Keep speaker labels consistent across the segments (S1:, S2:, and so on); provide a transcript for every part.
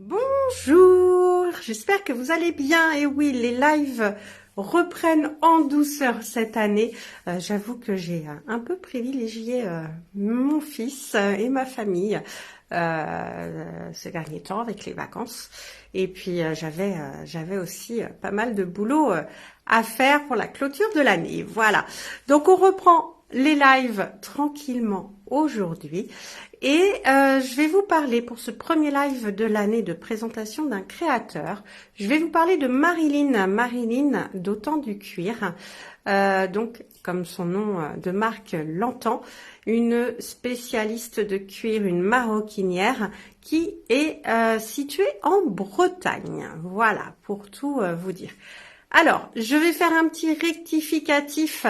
S1: Bonjour, j'espère que vous allez bien. Et oui, les lives reprennent en douceur cette année. J'avoue que j'ai un peu privilégié mon fils et ma famille ces derniers temps avec les vacances. Et puis j'avais aussi pas mal de boulot à faire pour la clôture de l'année. Voilà, donc on reprend les lives tranquillement aujourd'hui. Et je vais vous parler pour ce premier live de l'année de présentation d'un créateur. Je vais vous parler de Marilyn d'Au Temps du Cuir. Donc, comme son nom de marque l'entend, une spécialiste de cuir, une maroquinière qui est située en Bretagne. Voilà, pour tout vous dire. Alors, je vais faire un petit rectificatif.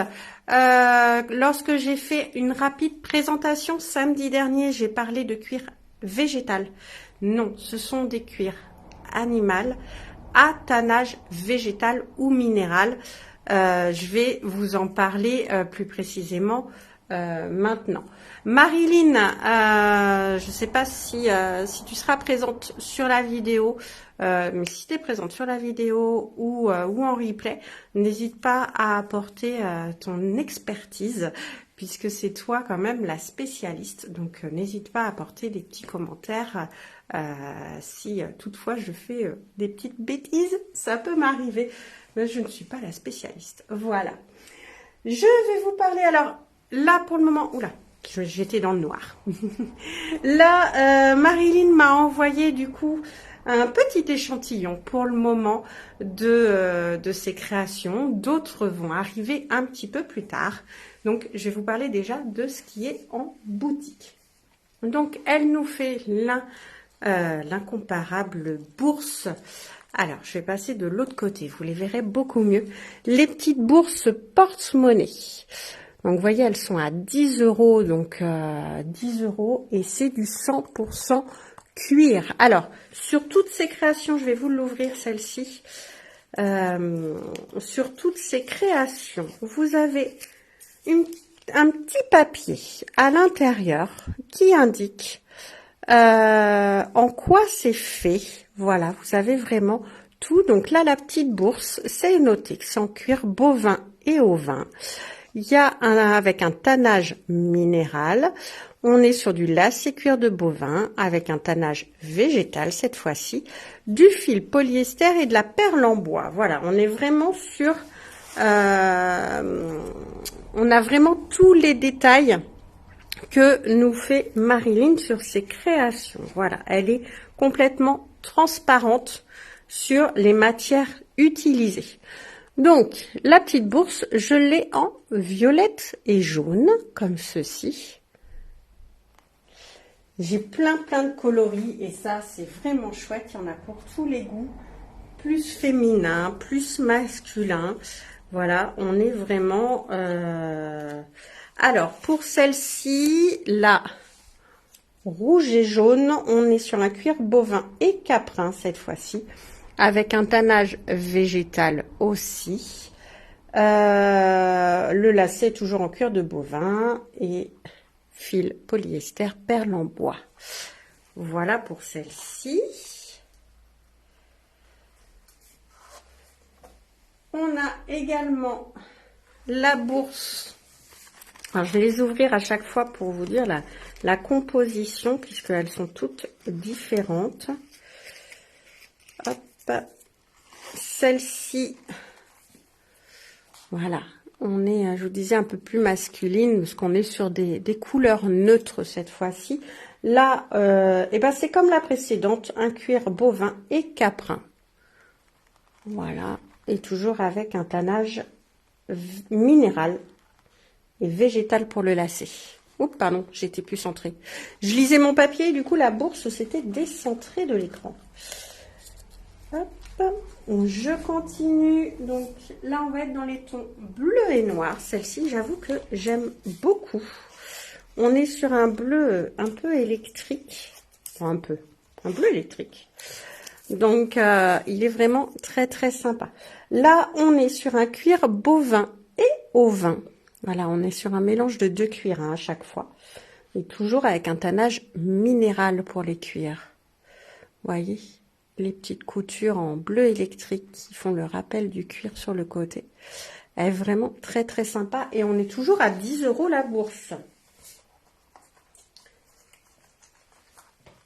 S1: Lorsque j'ai fait une rapide présentation samedi dernier, j'ai parlé de cuir végétal. Non, ce sont des cuirs animaux à tannage végétal ou minéral. Je vais vous en parler plus précisément maintenant. Marilyn, je ne sais pas si tu seras présente sur la vidéo, mais si tu es présente sur la vidéo ou en replay, n'hésite pas à apporter ton expertise, puisque c'est toi quand même la spécialiste. Donc n'hésite pas à apporter des petits commentaires si toutefois je fais des petites bêtises, ça peut m'arriver, mais je ne suis pas la spécialiste. Voilà. Je vais vous parler alors, là pour le moment, oula, j'étais dans le noir. Là, Marilyn m'a envoyé du coup un petit échantillon pour le moment de ses créations. D'autres vont arriver un petit peu plus tard. Donc, je vais vous parler déjà de ce qui est en boutique. Donc, elle nous fait l'incomparable bourse. Alors, je vais passer de l'autre côté. Vous les verrez beaucoup mieux. Les petites bourses porte-monnaie. Donc, vous voyez, elles sont à 10 €. Donc, 10 € et c'est du 100% cuir. Alors, sur toutes ces créations, je vais vous l'ouvrir celle-ci. Sur toutes ces créations, vous avez un petit papier à l'intérieur qui indique en quoi c'est fait. Voilà, vous avez vraiment tout. Donc là, la petite bourse, c'est noté que c'est en cuir bovin et ovin. Il y a avec un tannage minéral. On est sur du lacet cuir de bovin avec un tannage végétal cette fois-ci, du fil polyester et de la perle en bois. Voilà, on est vraiment sur... on a vraiment tous les détails que nous fait Marilyn sur ses créations. Voilà, elle est complètement transparente sur les matières utilisées. Donc, la petite bourse, je l'ai en violette et jaune, comme ceci. J'ai plein de coloris et ça, c'est vraiment chouette. Il y en a pour tous les goûts, plus féminin, plus masculin. Voilà, on est vraiment... Alors, pour celle-ci, là, rouge et jaune, on est sur un cuir bovin et caprin cette fois-ci, avec un tannage végétal aussi. Le lacet est toujours en cuir de bovin et fil polyester perle en bois. Voilà pour celle-ci. On a également la bourse. Alors, je vais les ouvrir à chaque fois pour vous dire la composition, puisqu'elles sont toutes différentes. Hop. Celle-ci, voilà, on est, je vous disais, un peu plus masculine, parce qu'on est sur des couleurs neutres cette fois-ci. Là, et ben c'est comme la précédente, un cuir bovin et caprin. Voilà, et toujours avec un tannage minéral et végétal pour le lacet. Oups, pardon, j'étais plus centrée. Je lisais mon papier et du coup la bourse s'était décentrée de l'écran. Hop, je continue. Donc là, on va être dans les tons bleu et noir. Celle-ci, j'avoue que j'aime beaucoup. On est sur un bleu un peu électrique. Enfin, un bleu électrique. Donc, il est vraiment très sympa. Là, on est sur un cuir bovin et ovin. Voilà, on est sur un mélange de deux cuirs à chaque fois. Et toujours avec un tannage minéral pour les cuirs. Vous voyez, les petites coutures en bleu électrique qui font le rappel du cuir sur le côté. Elle est vraiment très très sympa et on est toujours à 10 € la bourse.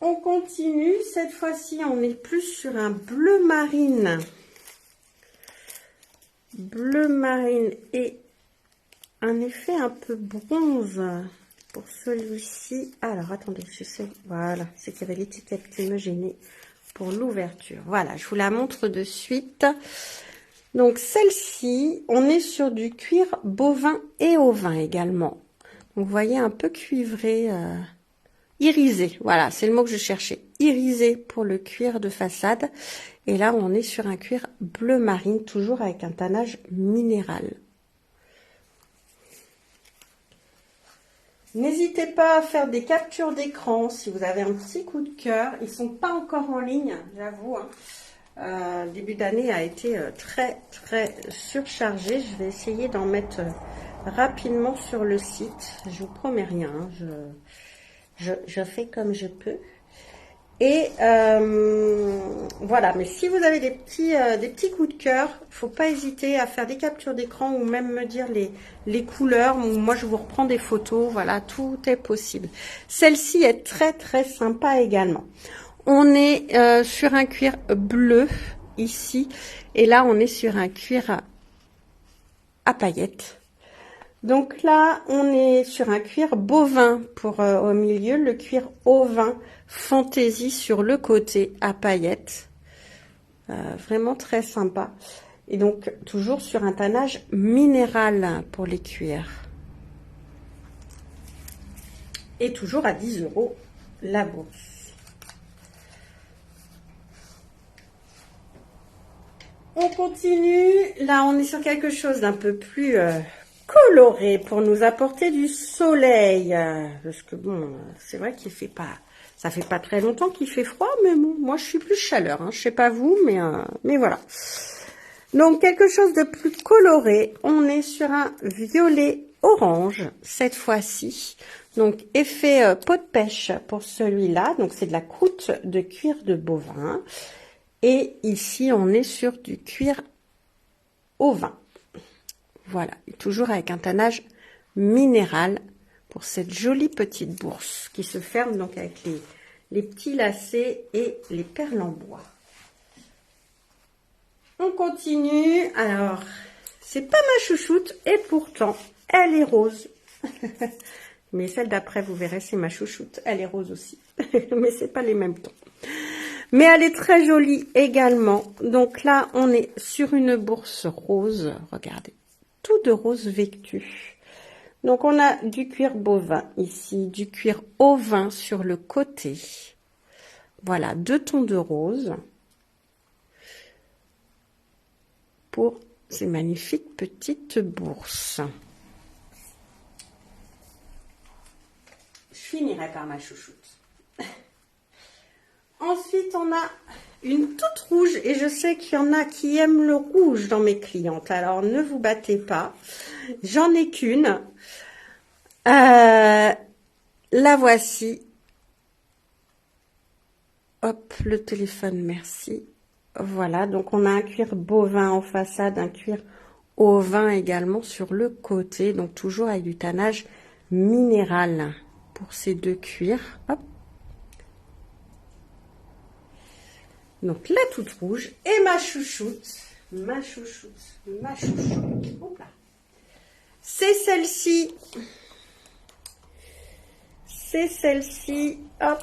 S1: On continue, cette fois-ci on est plus sur un bleu marine. Bleu marine et un effet un peu bronze pour celui-ci. Alors attendez, je sais, voilà, c'est qu'il y avait l'étiquette qui me gênait pour l'ouverture. Voilà, je vous la montre de suite. Donc celle-ci, on est sur du cuir bovin et ovin également. Donc vous voyez un peu cuivré, irisé. Voilà, c'est le mot que je cherchais. Irisé pour le cuir de façade. Et là, on est sur un cuir bleu marine, toujours avec un tannage minéral. N'hésitez pas à faire des captures d'écran si vous avez un petit coup de cœur. Ils sont pas encore en ligne, j'avoue. Début d'année a été très surchargé. Je vais essayer d'en mettre rapidement sur le site. Je vous promets rien. Je fais comme je peux. Et voilà, mais si vous avez des petits coups de cœur, faut pas hésiter à faire des captures d'écran ou même me dire les couleurs. Moi, je vous reprends des photos. Voilà, tout est possible. Celle-ci est très sympa également. On est sur un cuir bleu ici et là, on est sur un cuir à paillettes. Donc là, on est sur un cuir bovin pour au milieu, le cuir ovin fantaisie sur le côté à paillettes. Vraiment très sympa. Et donc, toujours sur un tannage minéral pour les cuirs. Et toujours à 10 € la bourse. On continue. Là, on est sur quelque chose d'un peu plus coloré pour nous apporter du soleil. Parce que bon, c'est vrai qu'il fait pas... Ça fait pas très longtemps qu'il fait froid, mais bon, moi je suis plus chaleur. Hein. Je sais pas vous, mais voilà. Donc quelque chose de plus coloré. On est sur un violet orange cette fois-ci. Donc effet peau de pêche pour celui-là. Donc c'est de la croûte de cuir de bovin. Et ici on est sur du cuir ovin. Voilà, toujours avec un tannage minéral pour cette jolie petite bourse qui se ferme donc avec les petits lacets et les perles en bois. On continue. Alors, c'est pas ma chouchoute et pourtant, elle est rose. Mais celle d'après, vous verrez, c'est ma chouchoute. Elle est rose aussi. Mais c'est pas les mêmes tons. Mais elle est très jolie également. Donc là, on est sur une bourse rose. Regardez, tout de rose vectu. Donc, on a du cuir bovin ici, du cuir ovin sur le côté. Voilà, 2 tons de rose pour ces magnifiques petites bourses. Je finirai par ma chouchoute. Ensuite, on a une toute rouge et je sais qu'il y en a qui aiment le rouge dans mes clientes. Alors, ne vous battez pas. J'en ai qu'une. La voici. Hop, le téléphone, merci. Voilà, donc on a un cuir bovin en façade, un cuir ovin également sur le côté. Donc toujours avec du tannage minéral pour ces deux cuirs. Hop. Donc la toute rouge et ma chouchoute. Ma chouchoute. Hop là. C'est celle-ci. C'est celle-ci. Hop.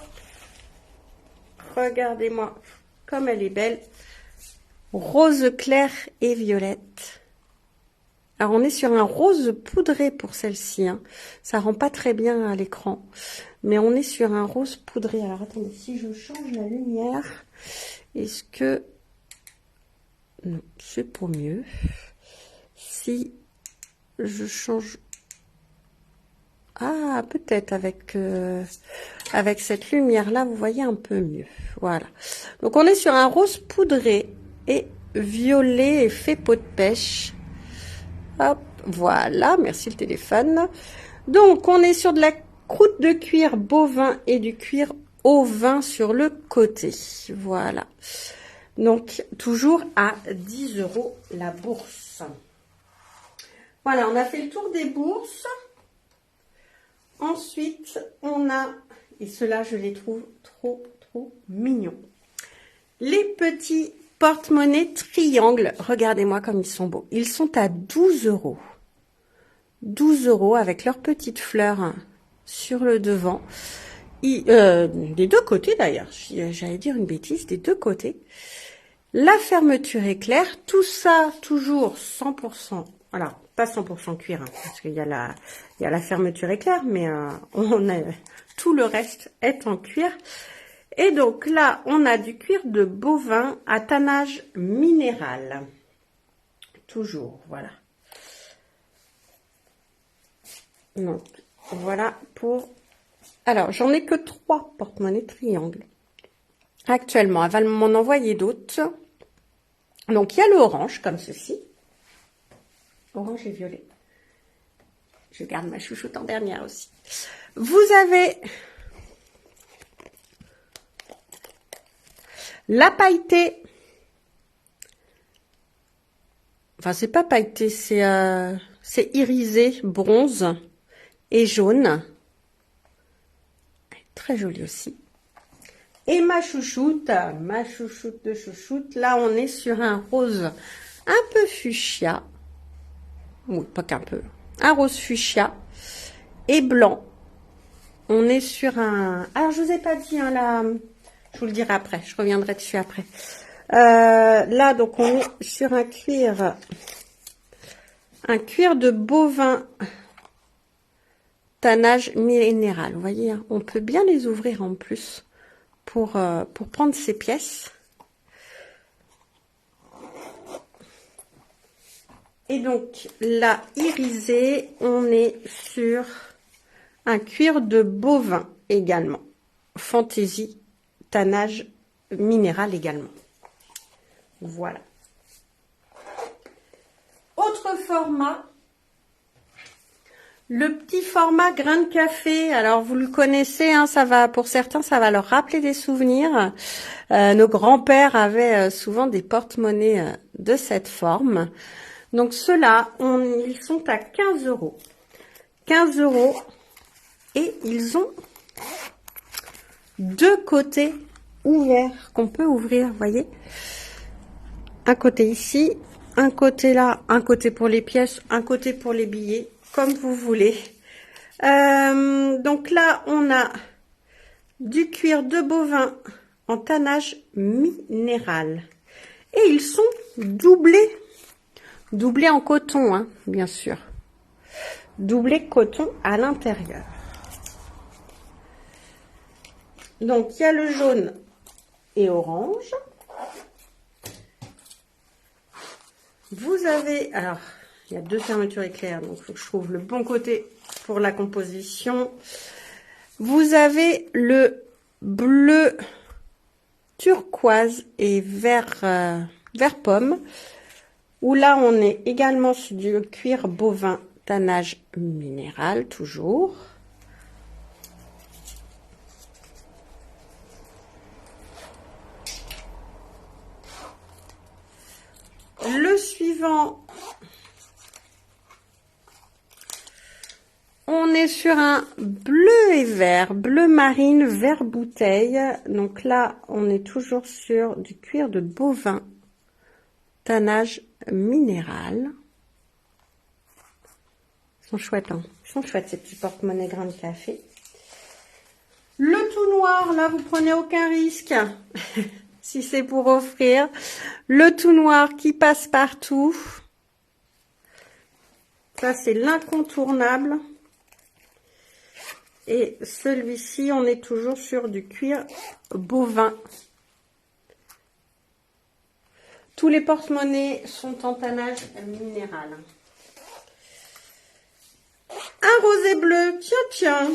S1: Regardez-moi comme elle est belle. Rose clair et violette. Alors on est sur un rose poudré pour celle-ci. Hein. Ça rend pas très bien à l'écran. Mais on est sur un rose poudré. Alors attendez, si je change la lumière, est-ce que... Non, c'est pour mieux. Si je change... Ah, peut-être avec cette lumière-là, vous voyez un peu mieux. Voilà. Donc, on est sur un rose poudré et violet effet peau de pêche. Hop, voilà. Merci le téléphone. Donc, on est sur de la croûte de cuir bovin et du cuir ovin sur le côté. Voilà. Donc, toujours à 10 € la bourse. Voilà, on a fait le tour des bourses. Ensuite, on a, et ceux-là, je les trouve trop mignons. Les petits porte-monnaie triangle. Regardez-moi comme ils sont beaux. Ils sont à 12 €. 12 € avec leurs petites fleurs sur le devant. Des deux côtés d'ailleurs. J'allais dire une bêtise, des deux côtés. La fermeture est claire. Tout ça, toujours 100%. Alors, pas 100% cuir, hein, parce qu'il y a la fermeture éclair, mais tout le reste est en cuir. Et donc là, on a du cuir de bovin à tannage minéral. Toujours, voilà. Donc, voilà pour... Alors, j'en ai que 3 porte-monnaie triangles. Actuellement, elle va m'en envoyer d'autres. Donc, il y a le orange, comme ceci. Orange et violet. Je garde ma chouchoute en dernière aussi. Vous avez la pailletée. Enfin, c'est pas pailleté, c'est irisé, bronze et jaune. Très jolie aussi. Et ma chouchoute de chouchoute. Là, on est sur un rose un peu fuchsia. Oui, pas qu'un peu. Un rose fuchsia et blanc. On est sur un... Alors, je vous ai pas dit, hein, là... Je vous le dirai après. Je reviendrai dessus après. Là, donc, on est sur un cuir de bovin tannage minéral. Vous voyez, hein, on peut bien les ouvrir en plus pour prendre ces pièces. Et donc, là, irisé, on est sur un cuir de bovin également. Fantaisie, tannage minéral également. Voilà. Autre format, le petit format grain de café. Alors, vous le connaissez, hein, ça va, pour certains, ça va leur rappeler des souvenirs. Nos grands-pères avaient souvent des porte-monnaies de cette forme. Donc, ceux-là, ils sont à 15 €. 15 € et ils ont deux côtés ouverts qu'on peut ouvrir, vous voyez. Un côté ici, un côté là, un côté pour les pièces, un côté pour les billets, comme vous voulez. Donc là, on a du cuir de bovin en tannage minéral. Et ils sont doublés. Doublé en coton, hein, bien sûr. Doublé coton à l'intérieur. Donc, il y a le jaune et orange. Vous avez... Alors, il y a deux fermetures éclairs, donc il faut que je trouve le bon côté pour la composition. Vous avez le bleu turquoise et vert, vert pomme. Où là, on est également sur du cuir bovin tannage minéral, toujours. Le suivant, on est sur un bleu et vert, bleu marine, vert bouteille. Donc là, on est toujours sur du cuir de bovin tannage minéral. Ils sont chouettes, hein. Ils sont chouettes ces petits porte-monnaie grain de café. Le tout noir, là vous prenez aucun risque si c'est pour offrir. Le tout noir qui passe partout. Ça c'est l'incontournable. Et celui-ci, on est toujours sur du cuir bovin. Tous les porte-monnaies sont en tannage minéral. Un rosé bleu, tiens, tiens.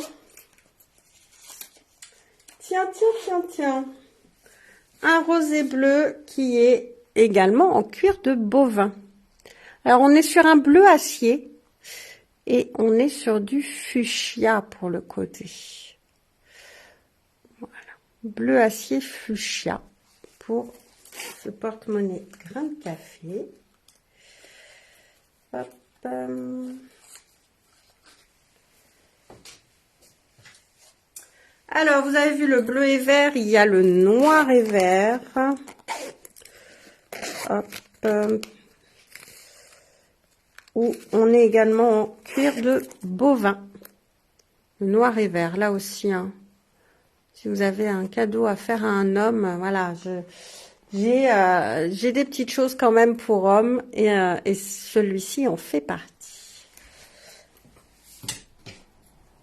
S1: Tiens, tiens, tiens, tiens. Un rosé bleu qui est également en cuir de bovin. Alors, on est sur un bleu acier et on est sur du fuchsia pour le côté. Voilà. Bleu acier fuchsia pour ce porte-monnaie grain de café. Hop. Alors, vous avez vu le bleu et vert, il y a le noir et vert. Hop. Où on est également en cuir de bovin. Le noir et vert, là aussi. Hein. Si vous avez un cadeau à faire à un homme, voilà, j'ai des petites choses quand même pour hommes et celui-ci en fait partie.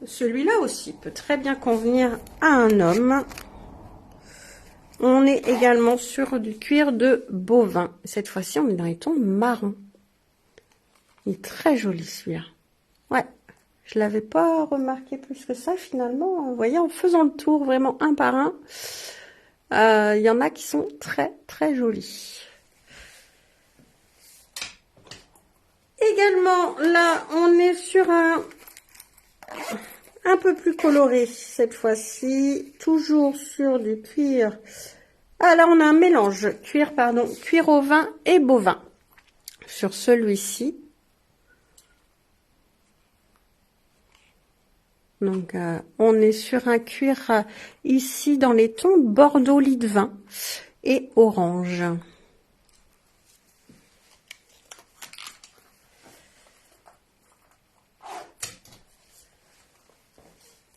S1: Celui-là aussi peut très bien convenir à un homme. On est également sur du cuir de bovin. Cette fois-ci, on est dans les tons marron. Il est très joli celui-là. Ouais, je l'avais pas remarqué plus que ça finalement. Vous voyez, en faisant le tour vraiment un par un, il y en a qui sont très très jolis. Également, là, on est sur un peu plus coloré cette fois-ci, toujours sur du cuir. Ah là, on a un mélange cuir au vin et bovin sur celui-ci. Donc, on est sur un cuir ici dans les tons bordeaux lit de vin et orange.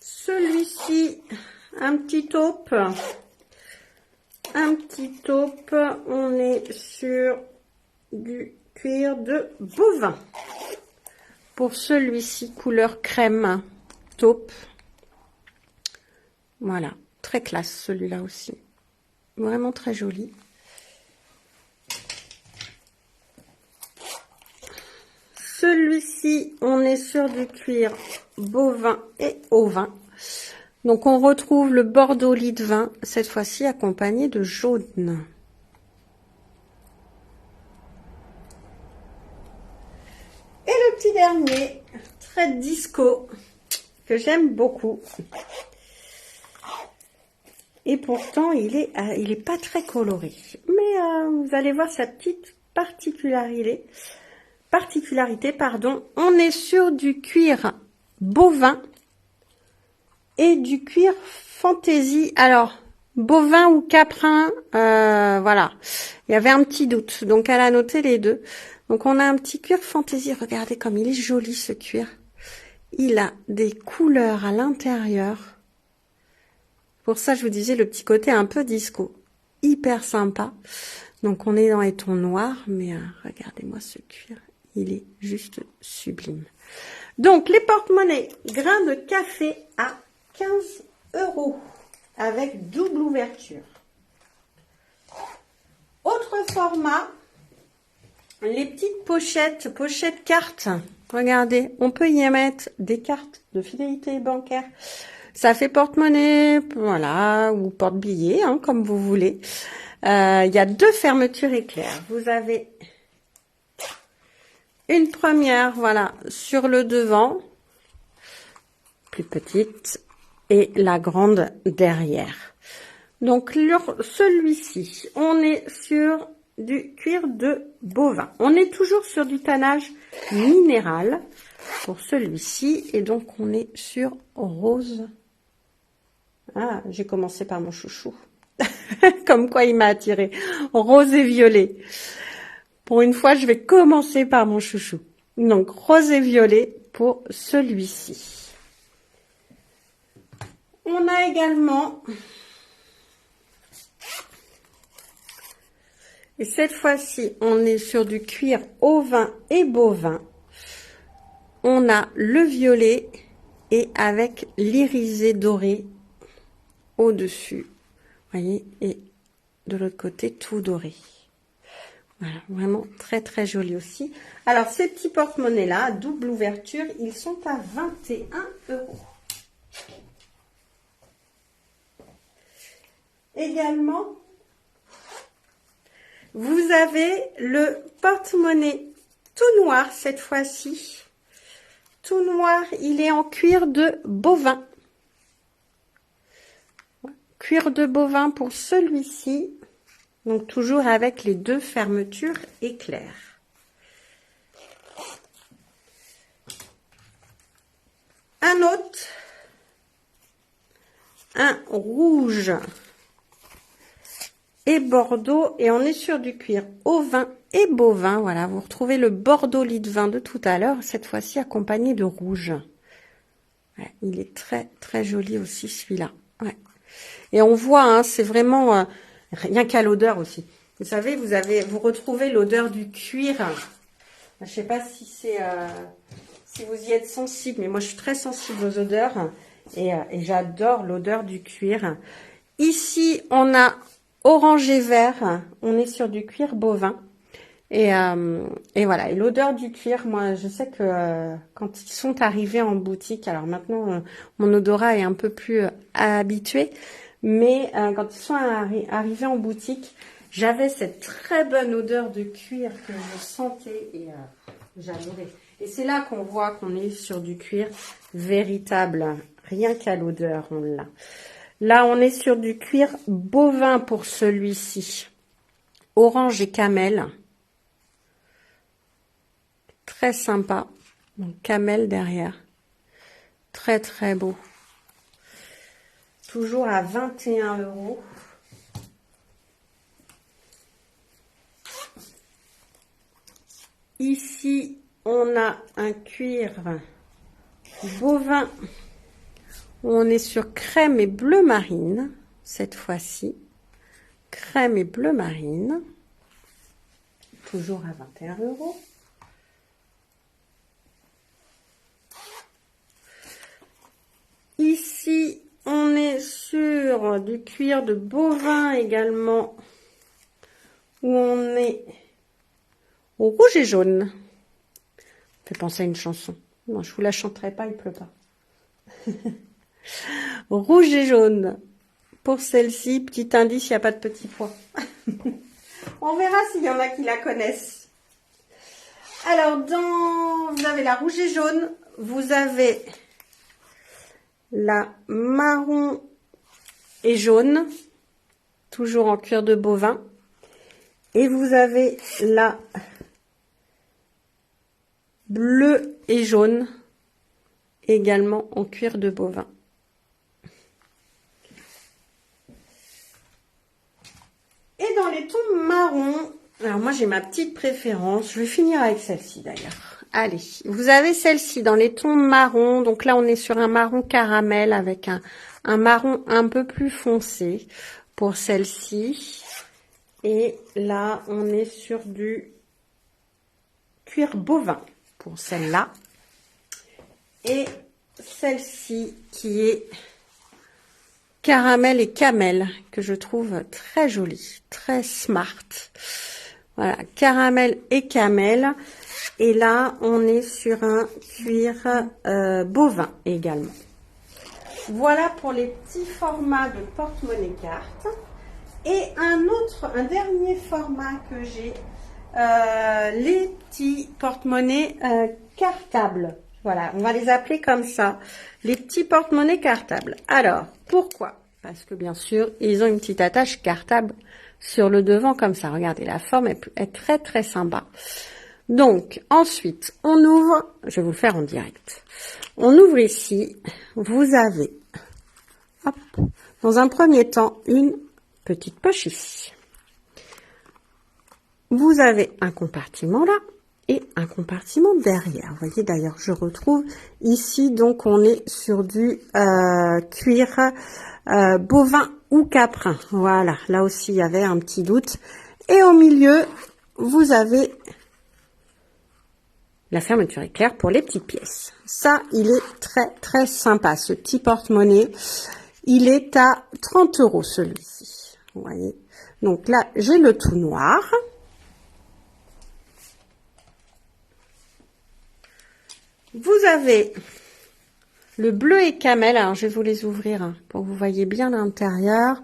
S1: Celui-ci, un petit taupe. On est sur du cuir de bovin. Pour celui-ci, couleur crème. Taupe. Voilà, très classe celui-là aussi. Vraiment très joli. Celui-ci, on est sur du cuir bovin et ovin. Donc on retrouve le bordeaux lit de vin, cette fois-ci accompagné de jaune. Et le petit dernier, très disco, que j'aime beaucoup. Et pourtant, il est pas très coloré. Mais vous allez voir sa petite particularité. On est sur du cuir bovin et du cuir fantaisie. Alors, bovin ou caprin, voilà. Il y avait un petit doute, donc elle a noté les deux. Donc, on a un petit cuir fantaisie. Regardez comme il est joli, ce cuir. Il a des couleurs à l'intérieur. Pour ça, je vous disais, le petit côté un peu disco. Hyper sympa. Donc, on est dans les tons noirs, mais regardez-moi ce cuir. Il est juste sublime. Donc, les porte-monnaies grains de café à 15 € avec double ouverture. Autre format, les petites pochettes cartes. Regardez, on peut y mettre des cartes de fidélité bancaire. Ça fait porte-monnaie, voilà, ou porte-billet, hein, comme vous voulez. Il y a deux fermetures éclairs. Vous avez une première, voilà, sur le devant, plus petite, et la grande derrière. Donc, celui-ci, on est sur du cuir de bovin. On est toujours sur du tannage minéral pour celui-ci. Et donc, on est sur rose. Ah, j'ai commencé par mon chouchou. Comme quoi, il m'a attiré. Rose et violet. Pour une fois, je vais commencer par mon chouchou. Donc, rose et violet pour celui-ci. On a également... Et cette fois-ci, on est sur du cuir ovin et bovin. On a le violet et avec l'irisé doré au-dessus. Vous voyez, et de l'autre côté, tout doré. Voilà, vraiment très très joli aussi. Alors, ces petits porte-monnaies-là, double ouverture, ils sont à 21 €. Également, vous avez le porte-monnaie tout noir cette fois-ci. Tout noir, il est en cuir de bovin. Cuir de bovin pour celui-ci. Donc toujours avec les deux fermetures éclair. Un autre, un rouge et bordeaux, et on est sur du cuir au vin et bovin. Voilà, vous retrouvez le bordeaux lit de vin de tout à l'heure, cette fois-ci accompagné de rouge. Ouais, il est très très joli aussi celui-là. Ouais. Et on voit, hein, c'est vraiment rien qu'à l'odeur aussi. Vous savez, vous retrouvez l'odeur du cuir. Je sais pas si c'est si vous y êtes sensible, mais moi je suis très sensible aux odeurs et j'adore l'odeur du cuir. Ici, on a orange et vert. On est sur du cuir bovin. Et voilà. Et l'odeur du cuir, moi, je sais que quand ils sont arrivés en boutique, alors maintenant, mon odorat est un peu plus habitué, mais quand ils sont arrivés en boutique, j'avais cette très bonne odeur de cuir que je sentais et j'adorais. Et c'est là qu'on voit qu'on est sur du cuir véritable. Rien qu'à l'odeur, on l'a. Là, on est sur du cuir bovin pour celui-ci. Orange et camel. Très sympa. Donc, camel derrière. Très, très beau. Toujours à 21 €. Ici, on a un cuir bovin. On est sur crème et bleu marine, cette fois-ci. Crème et bleu marine. Toujours à 21 €. Ici, on est sur du cuir de bovin également, où on est au rouge et jaune. Ça fait penser à une chanson. Non, je vous la chanterai pas, il pleut pas. Rouge et jaune. Pour celle-ci, petit indice, il n'y a pas de petit pois. On verra s'il y en a qui la connaissent. Alors, vous avez la rouge et jaune, vous avez la marron et jaune, toujours en cuir de bovin. Et vous avez la bleu et jaune, également en cuir de bovin. Et dans les tons marron, alors moi j'ai ma petite préférence, je vais finir avec celle-ci d'ailleurs. Allez, vous avez celle-ci dans les tons marron, donc là on est sur un marron caramel avec un marron un peu plus foncé pour celle-ci. Et là on est sur du cuir bovin pour celle-là. Et celle-ci qui est caramel et camel, que je trouve très jolie, très smart. Voilà, caramel et camel. Et là, on est sur un cuir bovin également. Voilà pour les petits formats de porte-monnaie carte. Et un dernier format que j'ai, les petits porte-monnaie cartables. Voilà, on va les appeler comme ça, les petits porte-monnaie cartables. Alors, pourquoi? Parce que bien sûr, ils ont une petite attache cartable sur le devant comme ça. Regardez, la forme est très très sympa. Donc, ensuite, on ouvre, je vais vous le faire en direct. On ouvre ici, vous avez, hop, dans un premier temps, une petite poche ici. Vous avez un compartiment là et un compartiment derrière. Vous voyez d'ailleurs, je retrouve ici, donc on est sur du cuir bovin ou caprin. Voilà, là aussi il y avait un petit doute. Et au milieu, vous avez la fermeture éclair pour les petites pièces. Ça, il est très très sympa, ce petit porte-monnaie. Il est à 30 € celui-ci. Vous voyez. Donc là, j'ai le tout noir. Vous avez le bleu et camel. Alors, je vais vous les ouvrir hein, pour que vous voyez bien l'intérieur.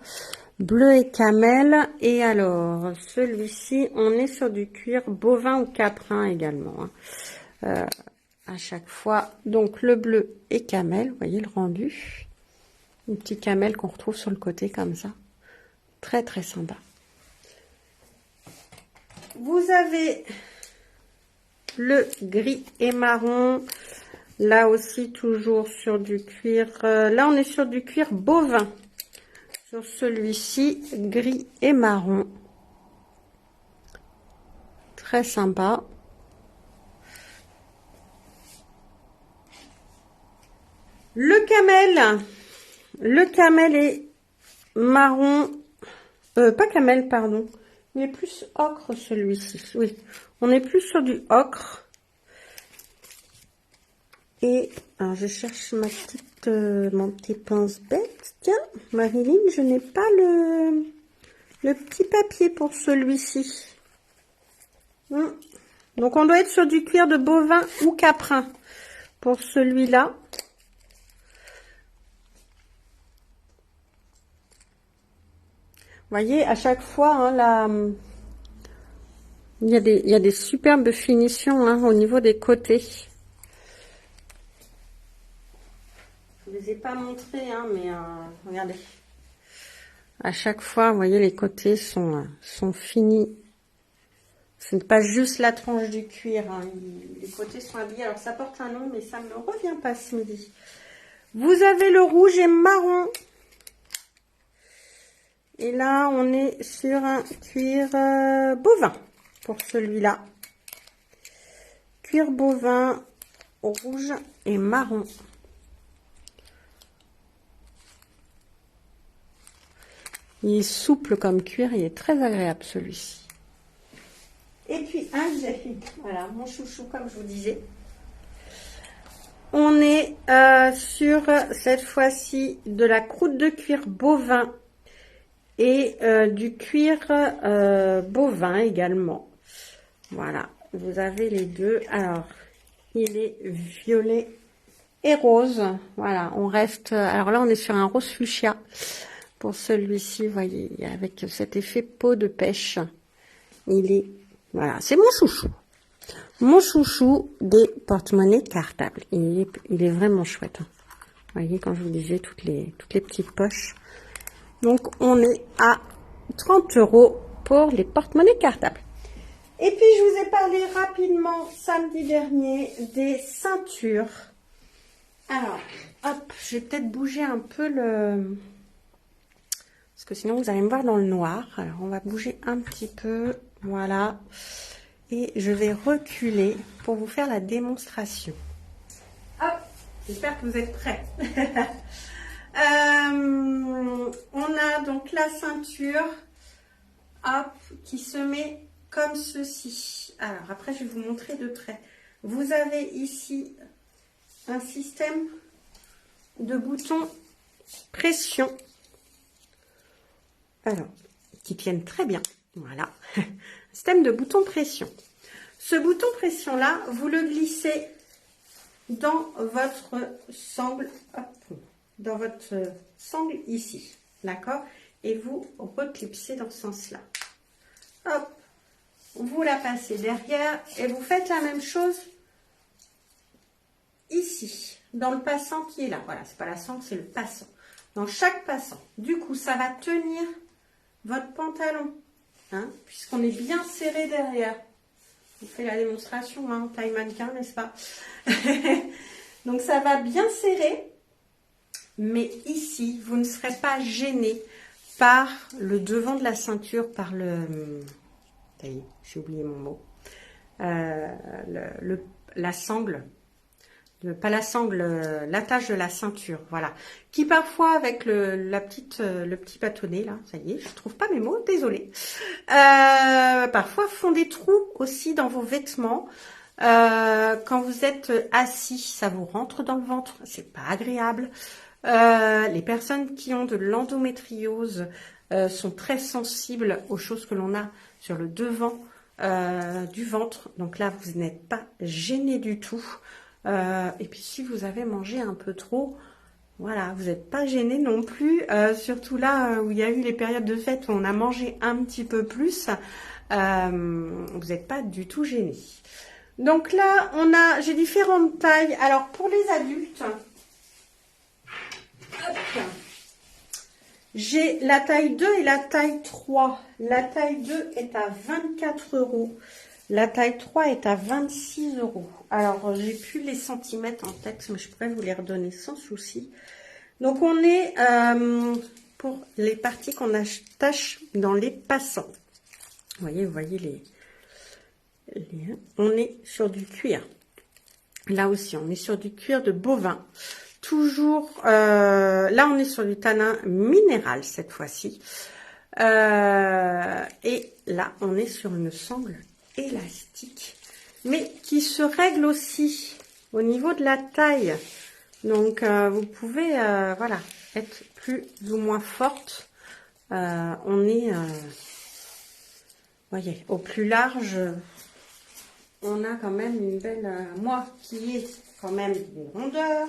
S1: Bleu et camel. Et alors, celui-ci, on est sur du cuir bovin ou caprin également. Hein. À chaque fois. Donc, le bleu et camel. Vous voyez le rendu. Un petit camel qu'on retrouve sur le côté comme ça. Très, très sympa. Vous avez le gris et marron. Là aussi, toujours sur du cuir. Là, on est sur du cuir bovin. Sur celui-ci, gris et marron. Très sympa. Le camel. Le camel est marron. Pas camel, pardon. Il est plus ocre, celui-ci. Oui, on est plus sur du ocre. Et alors je cherche ma petite, mon petit pince-bête. Tiens, Marilyn, je n'ai pas le petit papier pour celui-ci. Donc on doit être sur du cuir de bovin ou caprin pour celui-là. Vous voyez, à chaque fois, hein, il y a des superbes finitions hein, au niveau des côtés. Je ne les ai pas montrés, hein, mais regardez. À chaque fois, vous voyez, les côtés sont finis. Ce n'est pas juste la tranche du cuir. Hein. Les côtés sont habillés. Alors, ça porte un nom, mais ça ne me revient pas ce midi. Vous avez le rouge et marron. Et là, on est sur un cuir bovin pour celui-là. Cuir bovin, rouge et marron. Il est souple comme cuir, il est très agréable celui-ci. Et puis un gel, voilà, mon chouchou comme je vous disais. On est sur cette fois-ci de la croûte de cuir bovin et du cuir bovin également. Voilà, vous avez les deux. Alors, il est violet et rose. Voilà, on reste... Alors là, on est sur un rose fuchsia. Pour celui-ci, vous voyez, avec cet effet peau de pêche. Il est... Voilà, c'est mon chouchou. Mon chouchou des porte-monnaies cartables. Il est vraiment chouette. Hein. Vous voyez, quand je vous disais, toutes les petites poches. Donc, on est à 30 € pour les porte-monnaies cartables. Et puis, je vous ai parlé rapidement, samedi dernier, des ceintures. Alors, hop, je vais peut-être bouger un peu le... Parce que sinon, vous allez me voir dans le noir. Alors, on va bouger un petit peu. Voilà. Et je vais reculer pour vous faire la démonstration. Hop, j'espère que vous êtes prêts. On a donc la ceinture, hop, qui se met comme ceci. Alors, après, je vais vous montrer de près. Vous avez ici un système de boutons pression. Alors, qui tiennent très bien. Voilà. Système de bouton pression. Ce bouton pression là, vous le glissez dans votre sangle, hop, dans votre sangle ici, d'accord, et vous reclipsez dans ce sens-là. Hop, vous la passez derrière et vous faites la même chose ici, dans le passant qui est là. Voilà, c'est pas la sangle, c'est le passant. Dans chaque passant. Du coup, ça va tenir votre pantalon. Hein, puisqu'on est bien serré derrière. Je vous fais la démonstration, hein, taille mannequin, n'est-ce pas? Donc ça va bien serrer, mais ici, vous ne serez pas gêné par le devant de la ceinture, par le... Ça y est, j'ai oublié mon mot. La sangle. Pas la sangle, l'attache de la ceinture, voilà. Qui parfois avec le petit bâtonnet, là, ça y est, je trouve pas mes mots, désolée. Parfois font des trous aussi dans vos vêtements. Quand vous êtes assis, ça vous rentre dans le ventre, c'est pas agréable. Les personnes qui ont de l'endométriose sont très sensibles aux choses que l'on a sur le devant du ventre. Donc là, vous n'êtes pas gêné du tout. Et puis si vous avez mangé un peu trop, voilà, vous n'êtes pas gêné non plus, surtout là où il y a eu les périodes de fête où on a mangé un petit peu plus, vous n'êtes pas du tout gêné. Donc là, j'ai différentes tailles. Alors pour les adultes, hop, J'ai la taille 2 et la taille 3. La taille 2 est à 24 €. La taille 3 est à 26 €. Alors, j'ai plus les centimètres en tête, mais je pourrais vous les redonner sans souci. Donc, on est pour les parties qu'on attache dans les passants. Vous voyez on est sur du cuir. Là aussi, on est sur du cuir de bovin. Toujours, là, on est sur du tanin minéral cette fois-ci. Et là, on est sur une sangle élastique, mais qui se règle aussi au niveau de la taille. Donc, vous pouvez, voilà, être plus ou moins forte. On est, voyez, au plus large, on a quand même une belle, moi qui ai quand même une rondeur.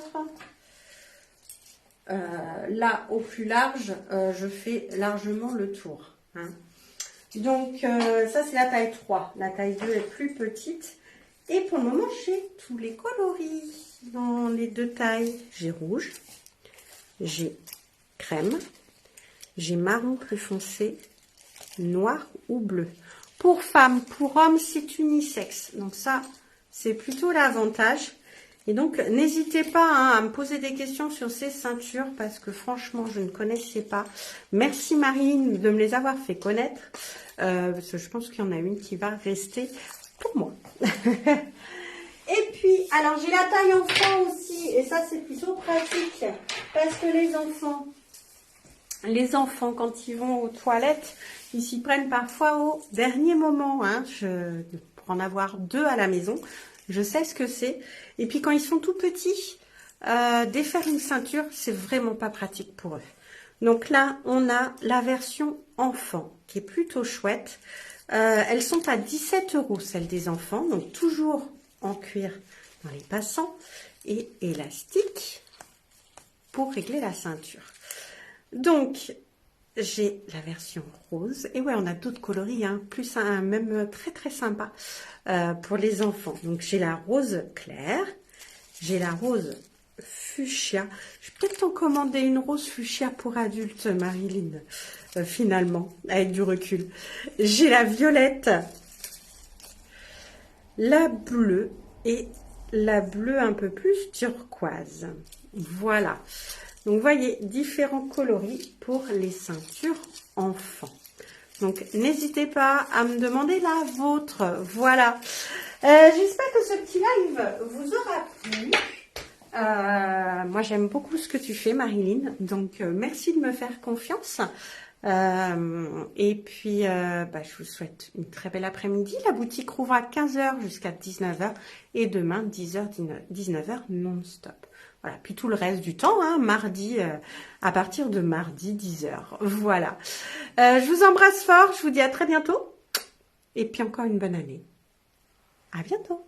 S1: Là, au plus large, je fais largement le tour. Hein. Donc, ça, c'est la taille 3. La taille 2 est plus petite. Et pour le moment, j'ai tous les coloris dans les deux tailles. J'ai rouge, j'ai crème, j'ai marron plus foncé, noir ou bleu. Pour femmes, pour hommes, c'est unisexe. Donc ça, c'est plutôt l'avantage. Et donc, n'hésitez pas à me poser des questions sur ces ceintures parce que franchement, je ne connaissais pas. Merci Marine de me les avoir fait connaître. Parce que je pense qu'il y en a une qui va rester pour moi. Et puis, alors j'ai la taille enfant aussi. Et ça, c'est plutôt pratique. Parce que les enfants, quand ils vont aux toilettes, ils s'y prennent parfois au dernier moment. Hein, pour en avoir 2 à la maison. Je sais ce que c'est. Et puis quand ils sont tout petits, défaire une ceinture, c'est vraiment pas pratique pour eux. Donc là, on a la version enfant qui est plutôt chouette. Elles sont à 17 €, celles des enfants. Donc toujours en cuir dans les passants et élastique pour régler la ceinture. Donc, j'ai la version rose. Et ouais, on a d'autres coloris, hein, plus même très très sympa pour les enfants. Donc, j'ai la rose claire. J'ai la rose fuchsia. Je vais peut-être en commander une rose fuchsia pour adultes, Marilyn, finalement, avec du recul. J'ai la violette, la bleue et la bleue un peu plus turquoise. Voilà. Donc, vous voyez, différents coloris pour les ceintures enfants. Donc, n'hésitez pas à me demander la vôtre. Voilà. J'espère que ce petit live vous aura plu. Moi, j'aime beaucoup ce que tu fais, Marilyn. Donc, merci de me faire confiance. Et puis, je vous souhaite une très belle après-midi. La boutique rouvre à 15 h jusqu'à 19 h. Et demain, 10 h, 19 h non-stop. Voilà, puis tout le reste du temps, hein, mardi, à partir de mardi, 10 h. Voilà. Je vous embrasse fort, je vous dis à très bientôt. Et puis encore une bonne année. À bientôt.